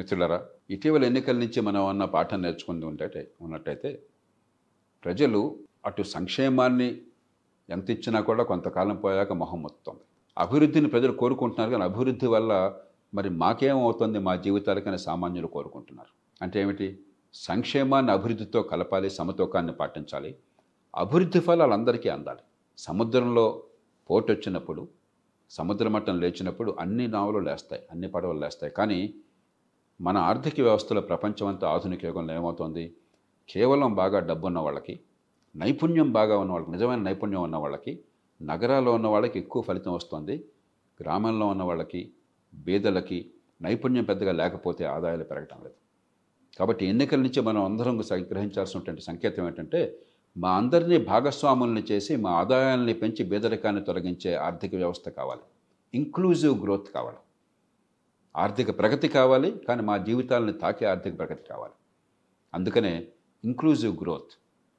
మిత్రులారా, ఇటీవల ఎన్నికల నుంచి మనం అన్న పాఠం నేర్చుకుంది ఉన్నట్టయితే ప్రజలు అటు సంక్షేమాన్ని ఎంత ఇచ్చినా కూడా కొంతకాలం పోయాక మొహం మొత్తుంది. అభివృద్ధిని ప్రజలు కోరుకుంటున్నారు, కానీ అభివృద్ధి వల్ల మరి మాకేమవుతుంది మా జీవితాలకని సామాన్యులు కోరుకుంటున్నారు. అంటే ఏమిటి? సంక్షేమాన్ని అభివృద్ధితో కలపాలి, సమతూకాన్ని పాటించాలి, అభివృద్ధి ఫలాలు అందరికీ అందాలి. సముద్రంలో పోటు వచ్చినప్పుడు, సముద్ర మట్టం లేచినప్పుడు అన్ని నావలు లేస్తాయి, అన్ని పడవలు లేస్తాయి. కానీ మన ఆర్థిక వ్యవస్థలో ప్రపంచం అంతా ఆధునిక యుగంలో ఏమవుతుంది? కేవలం బాగా డబ్బున్న వాళ్ళకి, నైపుణ్యం బాగా ఉన్న వాళ్ళకి, నిజమైన నైపుణ్యం ఉన్న వాళ్ళకి, నగరాల్లో ఉన్న వాళ్ళకి ఎక్కువ ఫలితం వస్తుంది. గ్రామంలో ఉన్న వాళ్ళకి, బీదలకి నైపుణ్యం పెద్దగా లేకపోతే ఆదాయాలు పెరగటం లేదు. కాబట్టి ఎన్నికల నుంచి మనం అందరం గ్రహించాల్సినటువంటి సంకేతం ఏంటంటే, మా అందరినీ భాగస్వాముల్ని చేసి మా ఆదాయాల్ని పెంచి బీదరికాన్ని తొలగించే ఆర్థిక వ్యవస్థ కావాలి. ఇంక్లూజివ్ గ్రోత్ కావాలి. ఆర్థిక ప్రగతి కావాలి, కానీ మా జీవితాలను తాకే ఆర్థిక ప్రగతి కావాలి. అందుకనే ఇంక్లూజివ్ గ్రోత్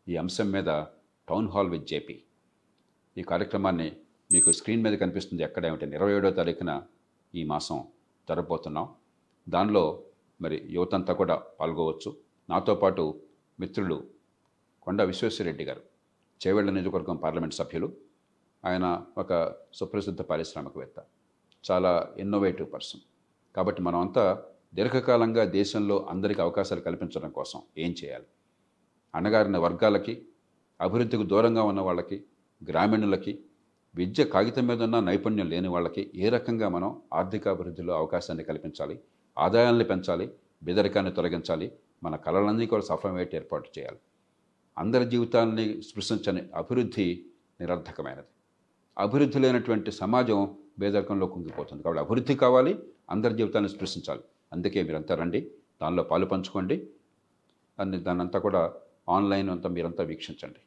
ఈ అంశం మీద టౌన్ హాల్ విత్ జేపీ ఈ కార్యక్రమాన్ని మీకు స్క్రీన్ మీద కనిపిస్తుంది. ఎక్కడ ఏమిటి 27వ తారీఖున ఈ మాసం జరగబోతున్నాం. దానిలో మరి యువతంతా కూడా పాల్గొవచ్చు. నాతో పాటు మిత్రులు కొండా విశ్వేశ్వరరెడ్డి గారు, చేవెళ్ల నియోజకవర్గం పార్లమెంట్ సభ్యులు. ఆయన ఒక సుప్రసిద్ధ పారిశ్రామికవేత్త, చాలా ఇన్నోవేటివ్ పర్సన్. కాబట్టి మనమంతా దీర్ఘకాలంగా దేశంలో అందరికీ అవకాశాలు కల్పించడం కోసం ఏం చేయాలి, అణగారిన వర్గాలకి, అభివృద్ధికి దూరంగా ఉన్న వాళ్ళకి, గ్రామీణులకి, విద్య కాగితం మీద ఉన్న నైపుణ్యం లేని వాళ్ళకి ఏ రకంగా మనం ఆర్థిక అభివృద్ధిలో అవకాశాన్ని కల్పించాలి, ఆదాయాన్ని పెంచాలి, బెదరికాన్ని తొలగించాలి, మన కళలన్నీ కూడా సఫలమయ్యేట్టు ఏర్పాటు చేయాలి. అందరి జీవితాన్ని స్పృశించని అభివృద్ధి నిరర్థకమైనది. అభివృద్ధి లేనటువంటి సమాజం బేదరికంలో కుంగిపోతుంది. కాబట్టి అభివృద్ధి కావాలి, అందరి జీవితాన్ని స్పృశించాలి. అందుకే మీరంతా రండి, దానిలో పాలు పంచుకోండి, దాన్నంతా కూడా ఆన్లైన్ అంతా మీరంతా వీక్షించండి.